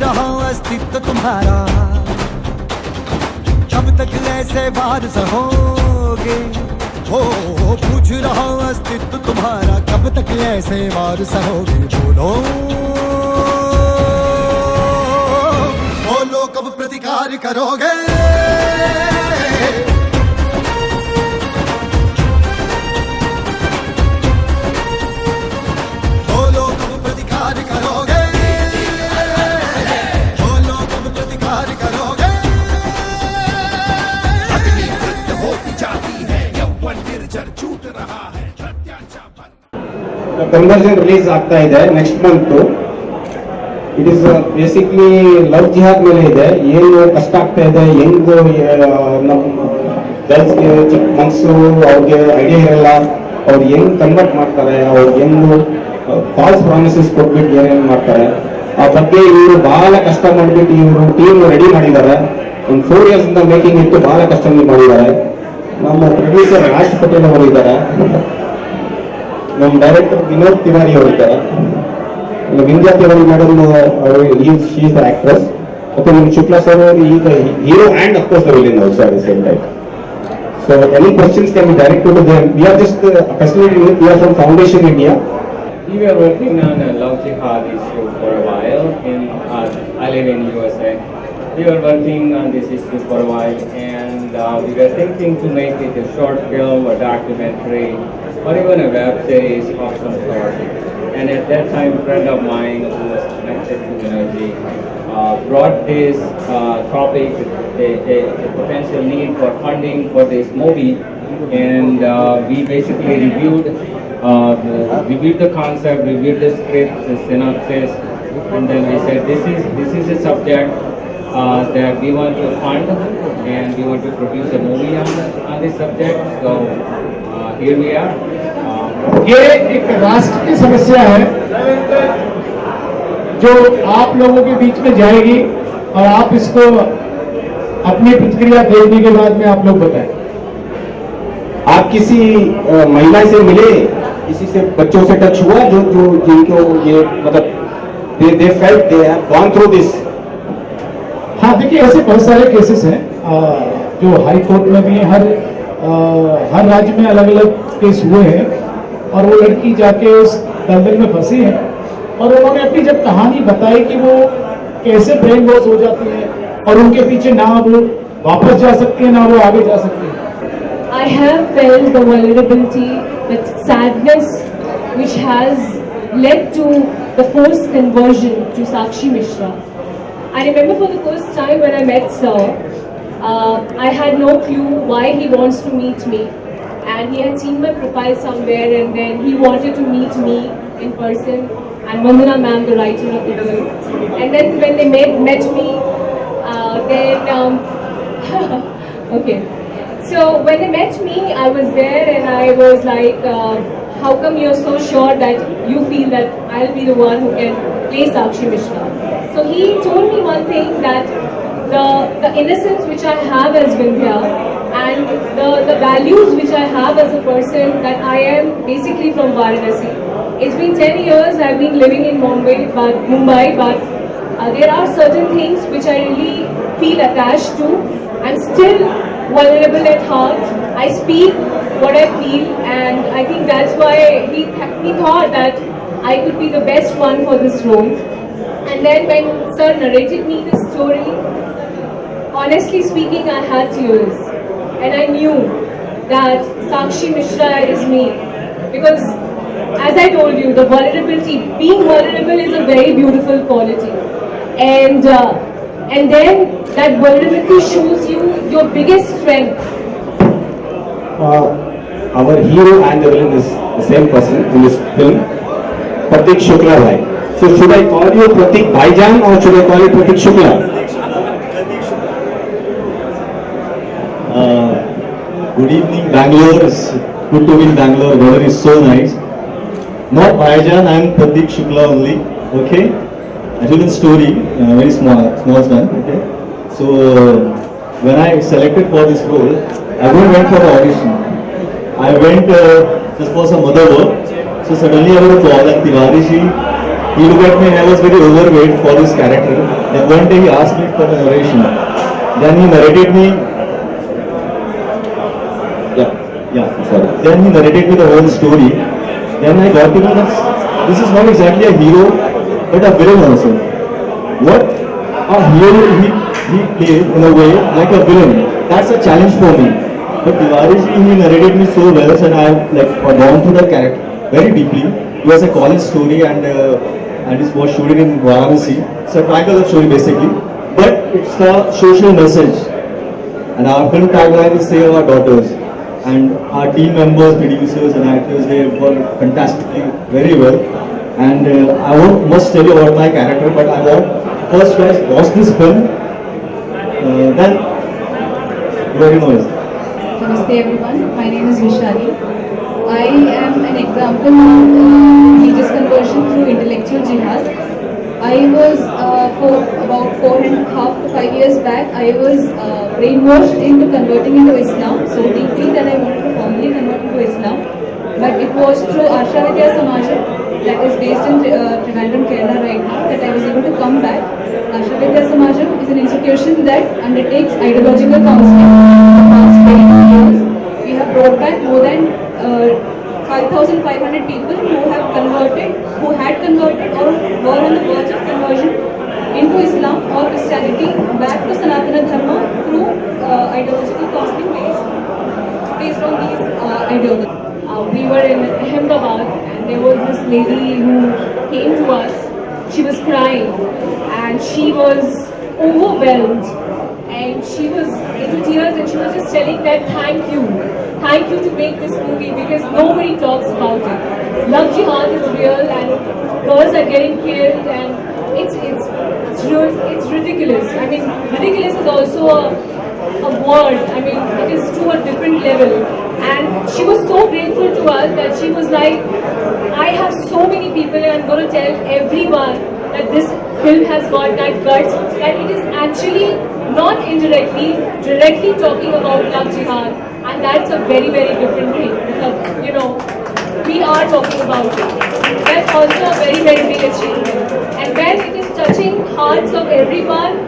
रहा अस्तित्व तुम्हारा, कब तक ऐसे वार सहोगे। हो पूछ रहा अस्तित्व तुम्हारा, कब तक ऐसे वार सहोगे। बोलो बोलो कब प्रतिकार करोगे। बोलो कब प्रतिकार करोगे। बोलो कब प्रतिकार करोगे। अग्नि नृत्य होती जाती है, यौवन निर्जर छूट रहा है। ಕನ್ವರ್ಷನ್ ರಿಲೀಸ್ ಆಗ್ತಾ ಇದೆ next month. It is basically love jihad ಮೇಲೆ ಇದೆ. ಏನು ಕಷ್ಟ ಆಗ್ತಾ ಇದೆ, ಹೆಂಗ್ ನಮ್ಮ ಗರ್ಲ್ಸ್ಗೆ ಚಿಕ್ಕ ಮನ್ಸು, ಅವ್ರಿಗೆ ಐಡಿಯಾ ಇರಲ್ಲ, ಅವ್ರು ಹೆಂಗ್ ಕನ್ವರ್ಟ್ ಮಾಡ್ತಾರೆ, ಅವ್ರಿಗೆ ಹೆಂಗ್ ಫಾಲ್ಸ್ ಪ್ರಾಮಿಸಸ್ ಕೊಟ್ಬಿಟ್ಟು ಏನೇನು ಮಾಡ್ತಾರೆ, ಆ ಬಗ್ಗೆ ಇವರು ಬಹಳ ಕಷ್ಟ ಮಾಡ್ಬಿಟ್ಟು ಇವರು ಟೀಮ್ ರೆಡಿ ಮಾಡಿದ್ದಾರೆ. ಒಂದು 4 years ಇಂದ ಮೇಕಿಂಗ್ ಇಟ್ಟು ಬಹಳ ಕಷ್ಟ ಮಾಡಿದ್ದಾರೆ. ನಮ್ಮ ಪ್ರೊಡ್ಯೂಸರ್ ರಾಜ್ ಪಟೇಲ್ ಅವರು ಇದ್ದಾರೆ, ನಮ್ಮ ಡೈರೆಕ್ಟರ್ ವಿನೋದ್ ತಿವಾರಿ ಅವರು ಇದ್ದಾರೆ, Vindhya Tiwari madam she is the actress, ಮತ್ತೆ ನಮ್ಮ ಶುಕ್ಲಾ ಸರ್ ಈಗ hero and of course the villain also at the same time. So any questions can be directed to them. We are just facility, we are from foundation India. We were working on a love jihad issue for a while. I live in USA. We were working on this issue for a while, and we were thinking to make it a short film, a documentary, or even a web series of some sort. And at that time, a friend of mine who was connected to Energy brought this topic, a potential need for funding for this movie, and we basically reviewed the concept, reviewed the script, the synopsis, and then we said this is a subject that we want to fund, and we want to produce a movie on this subject. So here we are. ये एक राष्ट्र की समस्या है जो आप लोगों के बीच में जाएगी, और आप इसको अपनी प्रतिक्रिया देखने के बाद में आप लोग बताएं। आप किसी महिला से मिले, किसी से बच्चों से टच हुआ जो जो जिनको ये मतलब they felt they have gone through this? हाँ, देखिए ऐसे बहुत सारे केसेस हैं जो हाई कोर्ट में भी हर राज्य में अलग अलग केस हुए हैं, और वो लड़की जाके उस दलदल में फंसी है, और उन्होंने अपनी जब कहानी बताई कि वो कैसे ब्रेन वॉश हो जाती है, और उनके पीछे ना वो वापस जा सकती है ना वो आगे जा सकती है. I have felt the vulnerability, the sadness which has led to the forced conversion to Sakshi Mishra. I remember for the first time when I met Sir, I had no clue why he wants to meet me, and he had seen my profile somewhere, and then he wanted to meet me in person, and Vandana ma'am, the writer of the book. And then when they met me, okay. So when they met me, I was there and I was like, how come you're so sure that you feel that I'll be the one who can play Sakshi Mishra? So he told me one thing, that the innocence which I have as Vindhya, and the values which I have as a person, that I am basically from Varanasi. It's been 10 years I've been living in Mumbai, but there are certain things which I really feel attached to. I'm still vulnerable at heart. I speak what I feel, and I think that's why he thought that I could be the best one for this role. And then when Sir narrated me this story, honestly speaking, I had tears, and I knew that Sakshi Mishra is me, because as I told you, the vulnerability, being vulnerable is a very beautiful quality, and then that vulnerability shows you your biggest strength. Our hero and the villain is the same person in this film, Pratik Shukla bhai. So should I call you Pratik Bhaijan or should I call you Pratik Shukla? Good evening, Bangalore. It's good to be in Bangalore. Weather is so nice. Not Bhaijan, I am Pratik Shukla only. Okay. Actually, story, very small span. Okay. So when I selected for this role, I went for the audition. I went just for some other work. So suddenly I got a call, and Tiwari ji he looked at me and I was very overweight for this character. Then one day he asked me for the narration. Then he narrated me. Sorry. Then he narrated me the whole story. Then I got to know that this is not exactly a hero, but a villain also. What a hero he played in a way like a villain. That's a challenge for me. But Tiwari ji, he narrated me so well, and I have like gone through the character very deeply. It was a college story, and it was shooting in Varanasi. It's a triangle story basically, but it's a social message. And our film tagline is "Save Our Daughters." And our team members, producers and actors, they worked fantastically, very well. And I won't much tell you about my character, but I want first guys watch this film. Then very noise. Namaste everyone, my name is Vishali. I am an example of religious conversion through intellectual jihad. I was for about 4.5 to 5 years back, I was brainwashed into converting into Islam so deeply that I wanted to formally convert into Islam. But it was through Asha Vidya Samajam that is based in Trivandrum, Kerala right now that I was able to come back. Asha Vidya Samajam is an institution that undertakes ideological counseling for the past 20 years. We have brought back more than 5,500 people who have converted, who had converted or were on the verge of conversion into Islam or Christianity back to Sanatana Dharma through ideological counseling based on these ideologies. We were in Ahmedabad and there was this lady who came to us. She was crying and she was overwhelmed and she was into tears and she was just telling that thank you to make this movie because nobody talks about it. Love Jihad is real and girls are getting killed and it's ridiculous. I mean, ridiculous is also a word. I mean, it is to a different level. And she was so grateful to us that she was like, I have so many people and I'm going to tell everyone that this film has got that guts, that it is actually not indirectly, directly talking about love jihad. And that's a very, very different thing because, you know, we are talking about it. That's also a very, very big achievement. And when it is touching hearts of everyone,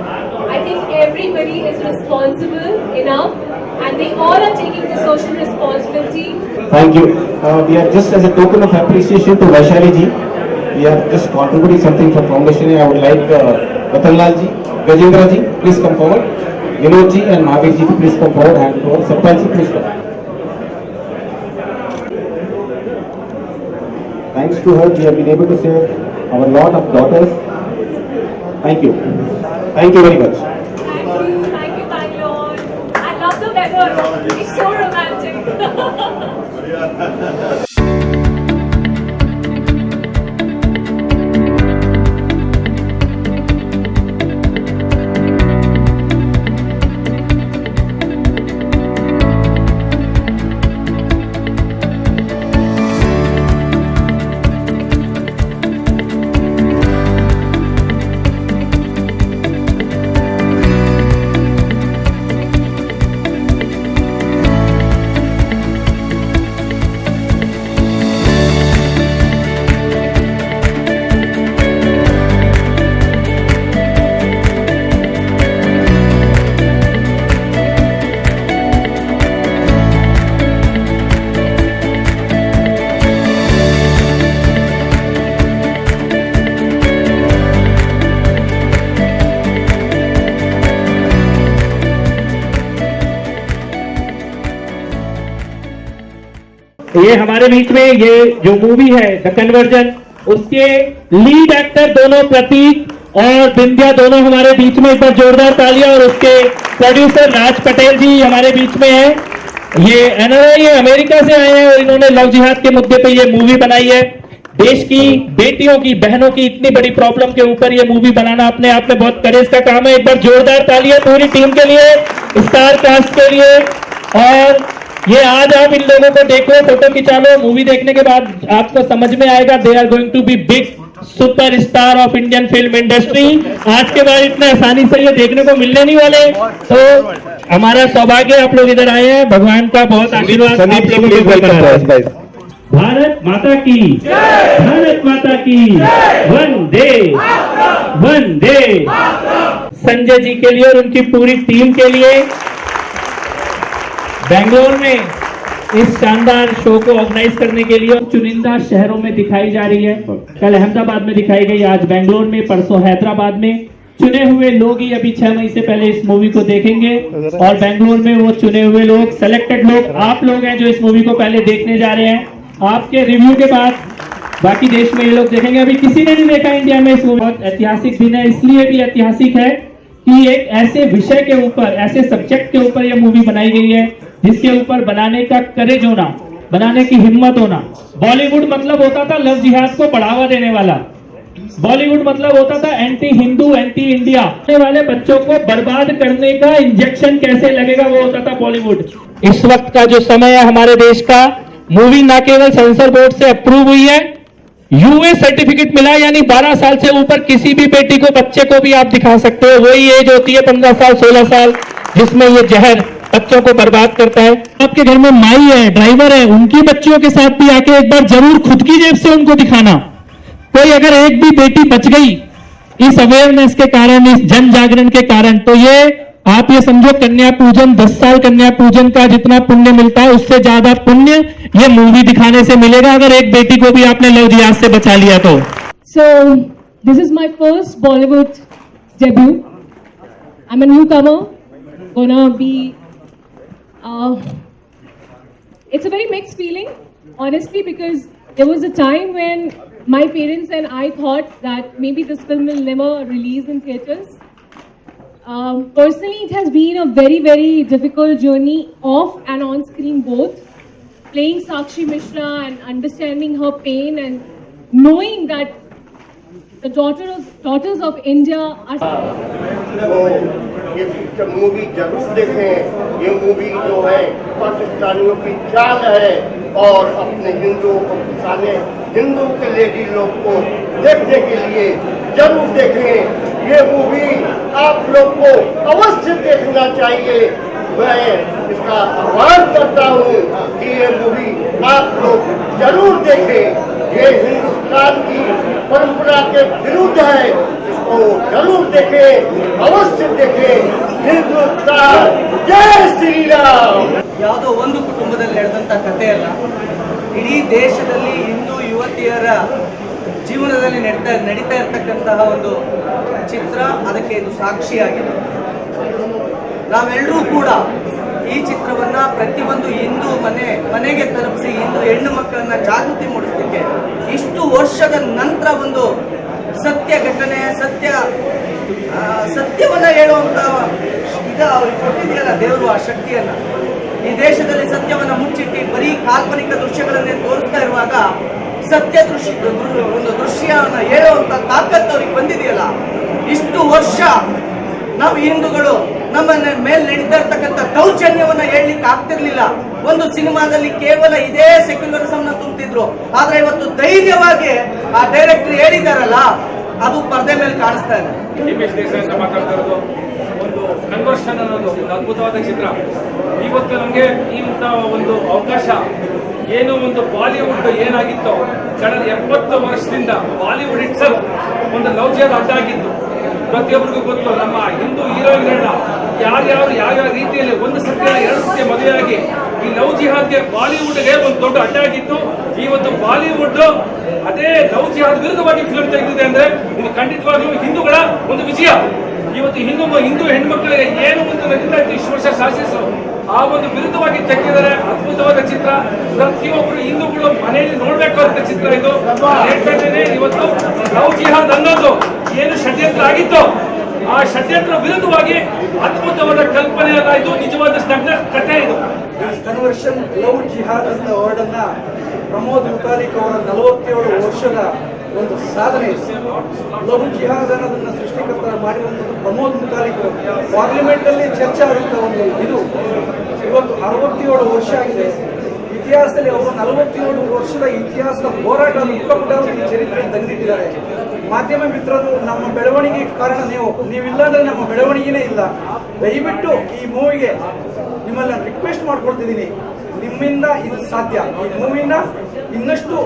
I think everybody is responsible enough and they all are taking the social responsibility. Thank you. We are just as a token of appreciation to Vaishali ji. We are just contributing something for foundation. I would like Vatanlal ji, Gajendra ji, please come forward. Vinod ji and Mahavir ji, please come forward. And Sarpanch ji, please come. Thanks to her, we have been able to save our lot of daughters. Thank you. Thank you very much. Thank you, Bangalore. I love the weather. It's so romantic. ये हमारे बीच में ये जो movie है the conversion, उसके lead actor दोनों प्रतीक और बिंद्या दोनों हमारे बीच में, एक बार जोरदार तालियां। और उसके प्रोड्यूसर राज पटेल जी हमारे बीच में है। ये एनआरआई ये अमेरिका से आए हैं और इन्होंने लव जिहाद के मुद्दे पे ये मूवी बनाई है। देश की बेटियों की, बहनों की इतनी बड़ी प्रॉब्लम के ऊपर ये मूवी बनाना अपने आप में बहुत करेज का काम है। एक बार जोरदार तालियां पूरी टीम के लिए, स्टार कास्ट के लिए। और ये आज आप इन लोगों को देखो, फोटो खिंचा लो, मूवी देखने के बाद आपको समझ में आएगा they are going to be big super star of Indian film industry. आज के बाद इतने आसानी से ये देखने को मिलने नहीं वाले। तो हमारा सौभाग्य आप लोग इधर आए हैं, भगवान का बहुत आशीर्वाद आप लोगों को बना रहे। भारत माता की, भारत माता की, वंदे वंदे। संजय जी के लिए और उनकी पूरी टीम के लिए बेंगलोर में इस शानदार शो को ऑर्गेनाइज करने के लिए चुनिंदा शहरों में दिखाई जा रही है। कल अहमदाबाद में दिखाई गई, आज बेंगलोर में, परसों हैदराबाद में। चुने हुए लोग ही अभी 6 मई से पहले इस मूवी को देखेंगे और बेंगलोर में वो चुने हुए लोग, सेलेक्टेड लोग आप लोग हैं जो इस मूवी को पहले देखने जा रहे हैं। आपके रिव्यू के बाद बाकी देश में ये लोग देखेंगे। अभी किसी ने नहीं देखा इंडिया में इस मूवी। बहुत ऐतिहासिक दिन है, इसलिए भी ऐतिहासिक है कि एक ऐसे विषय के ऊपर, ऐसे सब्जेक्ट के ऊपर यह मूवी बनाई गई है जिसके ऊपर बनाने का करेज होना, बनाने की हिम्मत होना। बॉलीवुड मतलब होता था लव जिहाद को बढ़ावा देने वाला, बॉलीवुड मतलब होता था एंटी हिंदू, एंटी इंडिया। आने वाले बच्चों को बर्बाद करने का इंजेक्शन कैसे लगेगा वो होता था बॉलीवुड। इस वक्त का जो समय है हमारे देश का, मूवी ना केवल सेंसर बोर्ड से अप्रूव हुई है, यूए सर्टिफिकेट मिला, यानी 12 साल से ऊपर किसी भी बेटी को, बच्चे को भी आप दिखा सकते हो। वही एज होती है 15 साल 16 साल जिसमें ये जहर बच्चों को बर्बाद करता है। आपके घर में माई है, ड्राइवर है, उनकी बच्चियों के साथ भी आके एक बार जरूर खुद की जेब से उनको दिखाना। कोई अगर एक भी बेटी बच गई इस अवेयरनेस के कारण, इस जन जागरण के कारण, तो ये आप ये समझो कन्या पूजन, 10 साल कन्या पूजन का जितना पुण्य मिलता है उससे ज्यादा पुण्य ये मूवी दिखाने से मिलेगा अगर एक बेटी को भी आपने लव जिहाद से बचा लिया तो। So, this is my first Bollywood debut. I'm a newcomer, gonna be, it's a very mixed feeling, honestly, because there was a time when my parents and I thought that maybe this film will never release in theatres. Personally, it has been a very, very difficult journey off and on screen both. Playing Sakshi Mishra and understanding her pain and knowing that the daughters of India are... ये movie जरूर देखें। ये movie जो है पाकिस्तानियों की चाल है और अपने हिंदुओं को फंसाने, हिंदू के लेडी लोग को देखने के लिए जरूर देखें। ये मूवी आप लोग को अवश्य देखना चाहिए। मैं इसका आह्वान करता हूँ कि ये मूवी आप लोग जरूर देखें। ये हिंदुस्तान की परंपरा के विरुद्ध है, इसको जरूर देखें, अवश्य देखें। हिंदुस्तान जय श्री राम। ಯಾವುದೋ ಒಂದು ಕುಟುಂಬದಲ್ಲಿ ನಡೆದಂಥ ಕಥೆ ಅಲ್ಲ, ಇಡೀ ದೇಶದಲ್ಲಿ ಹಿಂದೂ ಯುವತಿಯರ ಜೀವನದಲ್ಲಿ ನಡೀತಾ ಇರತಕ್ಕಂತಹ ಒಂದು ಚಿತ್ರ, ಅದಕ್ಕೆ ಇದು ಸಾಕ್ಷಿಯಾಗಿದೆ. ನಾವೆಲ್ಲರೂ ಕೂಡ ಈ ಚಿತ್ರವನ್ನ ಪ್ರತಿಯೊಂದು ಹಿಂದೂ ಮನೆಗೆ ತಲುಪಿಸಿ ಹಿಂದೂ ಹೆಣ್ಣು ಮಕ್ಕಳನ್ನ ಜಾಗೃತಿ ಮೂಡಿಸಲಿಕ್ಕೆ ಇಷ್ಟು ವರ್ಷದ ನಂತರ ಒಂದು ಸತ್ಯ ಘಟನೆ, ಸತ್ಯವನ್ನ ಹೇಳುವಂತ ಈಗ ಅವ್ರಿಗೆ ಕೊಟ್ಟಿದೆಯಲ್ಲ ದೇವರು ಆ ಶಕ್ತಿಯನ್ನ. ಈ ದೇಶದಲ್ಲಿ ಸತ್ಯವನ್ನ ಮುಚ್ಚಿಟ್ಟು ಬರೀ ಕಾಲ್ಪನಿಕ ದೃಶ್ಯಗಳನ್ನೇ ತೋರಿಸ್ತಾ ಇರುವಾಗ ಸತ್ಯ ಒಂದು ದೃಶ್ಯವನ್ನ ಹೇಳುವಂತ ತಾಕತ್ತು ಅವ್ರಿಗೆ ಬಂದಿದೆಯಲ್ಲ. ಇಷ್ಟು ವರ್ಷ ನಾವು ಹಿಂದೂಗಳು ನಮ್ಮ ಮೇಲೆ ನಡೀತಾ ಇರ್ತಕ್ಕಂಥ ದೌರ್ಜನ್ಯವನ್ನ ಹೇಳಲಿಕ್ಕೆ ಆಗ್ತಿರ್ಲಿಲ್ಲ. ಒಂದು ಸಿನಿಮಾದಲ್ಲಿ ಕೇವಲ ಇದೇ ಸೆಕ್ಯುಲರಿಸಂನ ತುಂಬಿದ್ರು, ಆದ್ರೆ ಇವತ್ತು ಧೈರ್ಯವಾಗಿ ಆ ಡೈರೆಕ್ಟರ್ ಹೇಳಿದಾರಲ್ಲ, ಅದು ಪರದೆ ಮೇಲೆ ಕಾಣಿಸ್ತಾ ಇದೆ. ಹಿಮೇಶ್ ದೇಸಾಯಿ ಅಂತ ಮಾತಾಡ್ತಾ ಇರೋದು ಒಂದು ಕನ್ವರ್ಷನ್ ಅನ್ನೋದು ಒಂದು ಅದ್ಭುತವಾದ ಚಿತ್ರ. ಇವತ್ತು ನಮಗೆ ಇಂಥ ಒಂದು ಅವಕಾಶ, ಏನು ಒಂದು ಬಾಲಿವುಡ್ ಏನಾಗಿತ್ತು ಕಳೆದ 70 ವರ್ಷದಿಂದ ಬಾಲಿವುಡ್ ಇಟ್ಸೆಲ್ಫ್ ಒಂದು ಲವ್ ಜಿಹಾದ್ ಅಡ್ಡ ಆಗಿತ್ತು. ಪ್ರತಿಯೊಬ್ಬರಿಗೂ ಗೊತ್ತು. ನಮ್ಮ ಹಿಂದೂ ಹೀರೋಯಿನ್ಗಳನ್ನ ಯಾವ್ಯಾವ ರೀತಿಯಲ್ಲಿ ಒಂದು ಸತ್ಯ 2 ಸತ್ಯ ಮದುವೆಯಾಗಿ ಈ ಲವ್ ಜಿಹಾದ್ಗೆ ಬಾಲಿವುಡ್ಗೆ ಒಂದು ದೊಡ್ಡ ಅಡ್ಡ ಆಗಿತ್ತು. ಇವತ್ತು ಬಾಲಿವುಡ್ ಅದೇ ಲವ್ ಜಿಹಾದ್ ವಿರುದ್ಧವಾಗಿ ಫಿಲ್ಮ್ ತೆಗೆದಿದೆ ಅಂದ್ರೆ ಇದು ಖಂಡಿತವಾಗ್ಲೂ ಹಿಂದೂಗಳ ಒಂದು ವಿಜಯ. ಇವತ್ತು ಹಿಂದೂ ಹೆಣ್ಮಕ್ಳಿಗೆ ಏನು ಒಂದು ನಡೀತಾ ಇತ್ತು ಇಷ್ಟು ವರ್ಷ ಶಾಸಿಸು, ಆ ಒಂದು ವಿರುದ್ಧವಾಗಿ ತೆಗೆದಿದ್ದಾರೆ. ಅದ್ಭುತವಾದ ಚಿತ್ರ, ಪ್ರತಿಯೊಬ್ಬರು ಹಿಂದೂಗಳು ಮನೆಯಲ್ಲಿ ನೋಡ್ಬೇಕಾದ ಚಿತ್ರ ಇದು. ಇವತ್ತು ಲವ್ ಜಿಹಾದ್ ಅನ್ನೋದು ಏನು ಷಡ್ಯಂತ್ರ ಆಗಿತ್ತು, ಆ ಷಡ್ಯಂತ್ರ ವಿರುದ್ಧವಾಗಿ ಅದ್ಭುತವಾದ ಕಲ್ಪನೆ ಅಲ್ಲ, ಇದು ನಿಜವಾದ ಸ್ನಗ್ನ ಕಥೆ. ಇದು ಕನ್ವರ್ಷನ್ ಲವ್ ಜಿಹಾದ್ ಅಂತ ವರ್ಡನ್ನ ಪ್ರಮೋದ್ ಮುತಾಲಿಕ್ ಅವರ 47 ವರ್ಷದ ಒಂದು ಸಾಧನೆ. ಲವ್ ಜಿಹಾದ್ ಅನ್ನೋದನ್ನ ಸೃಷ್ಟಿಕರ್ತ ಮಾಡಿರುವಂಥದ್ದು ಪ್ರಮೋದ್ ಮುತಾಲಿಕ್. ಪಾರ್ಲಿಮೆಂಟ್ ಅಲ್ಲಿ ಚರ್ಚೆ ಆಗುತ್ತ ಒಂದು ಇದು ಇವತ್ತು 67 ವರ್ಷ ಆಗಿದೆ. ಇತಿಹಾಸದಲ್ಲಿ ಅವರು 47 ವರ್ಷದ ಇತಿಹಾಸದ ಹೋರಾಟ ಮುಖಪುಟವನ್ನು ಈ ಚರಿತ್ರೆ ತೆಗೆದಿಟ್ಟಿದ್ದಾರೆ. ಮಾಧ್ಯಮ ಮಿತ್ರರು, ನಮ್ಮ ಬೆಳವಣಿಗೆ ಕಾರಣ ನೀವಿಲ್ಲಾಂದ್ರೆ ನಮ್ಮ ಬೆಳವಣಿಗೆನೇ ಇಲ್ಲ. ದಯವಿಟ್ಟು ಈ ಮೂವಿಗೆ ನಿಮ್ಮಲ್ಲಿ ರಿಕ್ವೆಸ್ಟ್ ಮಾಡ್ಕೊಳ್ತಿದ್ದೀನಿ, ನಿಮ್ಮಿಂದ ಇದು ಸಾಧ್ಯ. ಈ ಮೂವಿನ ಇನ್ನಷ್ಟು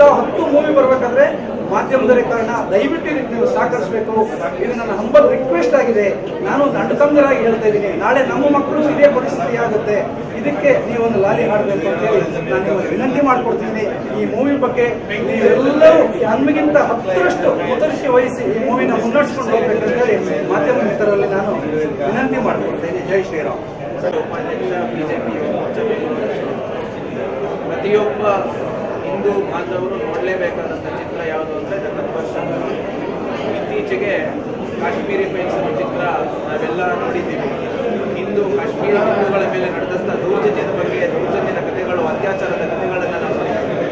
10 ಮೂವಿ ಬರಬೇಕಾದ್ರೆ ಮಾಧ್ಯಮದವರೇ ಕಾರಣ. ದಯವಿಟ್ಟು ಇದಕ್ಕೆ ನೀವು ಸಹಕರಿಸಬೇಕು. ಇದು ನನ್ನ ಹಂಬಲ್ ರಿಕ್ವೆಸ್ಟ್ ಆಗಿದೆ. ನಾನು ಅಣ್ಣತಮ್ಮರಾಗಿ ಹೇಳ್ತಾ ಇದ್ದೀನಿ, ನಾಳೆ ನಮ್ಮ ಮಕ್ಕಳು ಇದೇ ಪರಿಸ್ಥಿತಿ ಆಗುತ್ತೆ. ಇದಕ್ಕೆ ನೀವೊಂದು ಲಾಲಿ ಹಾಡಬೇಕು ಅಂತ ಹೇಳಿ ನಾನು ನಿಮಗೆ ವಿನಂತಿ ಮಾಡ್ಕೊಡ್ತೀನಿ. ಈ ಮೂವಿ ಬಗ್ಗೆ ನೀವೆಲ್ಲರೂ ನಮಗಿಂತ 10ರಷ್ಟು ಮುತುರ್ಷಿ ವಹಿಸಿ ಈ ಮೂವಿನ ಮುನ್ನಡೆಸ್ಕೊಂಡು ಹೋಗ್ಬೇಕಂತ ಹೇಳಿ ಮಾಧ್ಯಮ ಮಿತ್ರರಲ್ಲಿ ನಾನು ವಿನಂತಿ ಮಾಡ್ಕೊಡ್ತೇನೆ. ಜೈ ಶ್ರೀರಾಮ್. ಉಪಾಧ್ಯಕ್ಷ ಬಿಜೆಪಿ ಪ್ರತಿಯೊಬ್ಬ ಹಿಂದೂ ಬಾಂಧವರು ನೋಡಲೇಬೇಕಾದಂಥ ಚಿತ್ರ ಯಾವುದು ಅಂದರೆ ದ ಕನ್ವರ್ಷನ್. ಇತ್ತೀಚೆಗೆ ಕಾಶ್ಮೀರಿ ಫೈಲ್ಸ್ ಚಿತ್ರ ನಾವೆಲ್ಲ ನೋಡಿದ್ದೀವಿ. ಕಾಶ್ಮೀರಿ ಹಿಂದೂಗಳ ಮೇಲೆ ನಡೆದಂಥ ದೌರ್ಜನ್ಯದ ಬಗ್ಗೆ, ದೌರ್ಜನ್ಯದ ಕಥೆಗಳು, ಅತ್ಯಾಚಾರದ ಕಥೆಗಳನ್ನು ನಾವು ನೋಡಿದ್ದೀವಿ.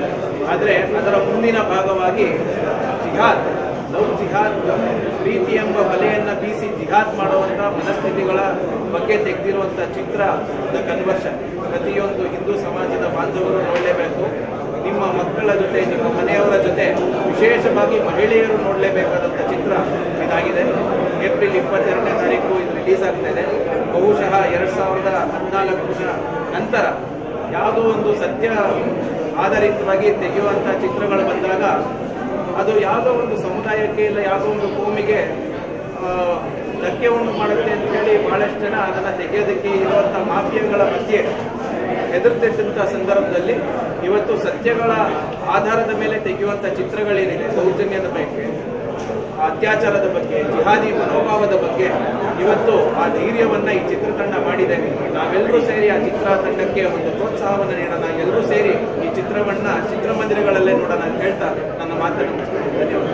ಆದರೆ ಅದರ ಮುಂದಿನ ಭಾಗವಾಗಿ ಜಿಹಾದ್, ಲವ್ ಜಿಹಾದ್, ಪ್ರೀತಿ ಎಂಬ ಬಲೆಯನ್ನು ಬೀಸಿ ಜಿಹಾದ್ ಮಾಡುವಂಥ ಮನಸ್ಥಿತಿಗಳ ಬಗ್ಗೆ ತೆಗೆದಿರುವಂಥ ಚಿತ್ರ ದ ಕನ್ವರ್ಷನ್. ಪ್ರತಿಯೊಂದು ಹಿಂದೂ ಸಮಾಜದ ಬಾಂಧವರು ನೋಡಲೇಬೇಕು. ನಿಮ್ಮ ಮಕ್ಕಳ ಜೊತೆ, ನಿಮ್ಮ ಮನೆಯವರ ಜೊತೆ, ವಿಶೇಷವಾಗಿ ಮಹಿಳೆಯರು ನೋಡಲೇಬೇಕಾದಂಥ ಚಿತ್ರ ಇದಾಗಿದೆ. ಏಪ್ರಿಲ್ 22ನೇ ತಾರೀಕು ಇದು ರಿಲೀಸ್ ಆಗ್ತಾ ಇದೆ. ಬಹುಶಃ 2014ರ ನಂತರ ಯಾವುದೋ ಒಂದು ಸತ್ಯ ಆಧಾರಿತವಾಗಿ ತೆಗೆಯುವಂಥ ಚಿತ್ರಗಳು ಬಂದಾಗ ಅದು ಯಾವುದೋ ಒಂದು ಸಮುದಾಯಕ್ಕೆ ಇಲ್ಲ ಯಾವುದೋ ಒಂದು ಭೂಮಿಗೆ ಧಕ್ಕೆ ಉಂಟು ಮಾಡುತ್ತೆ ಅಂತ ಹೇಳಿ ಬಹಳಷ್ಟು ಜನ ಅದನ್ನು ತೆಗೆಯೋದಕ್ಕೆ ಇರುವಂಥ ಮಾಫಿಯಾಗಳ ಮಧ್ಯೆ ಹೆದರ್ತಿದ್ದಂಥ ಸಂದರ್ಭದಲ್ಲಿ ಇವತ್ತು ಸತ್ಯಗಳ ಆಧಾರದ ಮೇಲೆ ತೆಗೆಯುವಂಥ ಚಿತ್ರಗಳೇನಿದೆ, ದೌರ್ಜನ್ಯದ ಬಗ್ಗೆ, ಅತ್ಯಾಚಾರದ ಬಗ್ಗೆ, ಜಿಹಾದಿ ಮನೋಭಾವದ ಬಗ್ಗೆ ಇವತ್ತು ಆ ಧೈರ್ಯವನ್ನು ಈ ಚಿತ್ರತಂಡ ಮಾಡಿದೆ. ನಾವೆಲ್ಲರೂ ಸೇರಿ ಆ ಚಿತ್ರತಂಡಕ್ಕೆ ಒಂದು ಪ್ರೋತ್ಸಾಹವನ್ನು ನೀಡೋಣ. ಎಲ್ಲರೂ ಸೇರಿ ಈ ಚಿತ್ರವನ್ನ ಚಿತ್ರಮಂದಿರಗಳಲ್ಲೇ ನೋಡೋಣ ಅಂತ ಹೇಳ್ತಾ ನನ್ನ ಮಾತನ್ನು ಧನ್ಯವಾದ.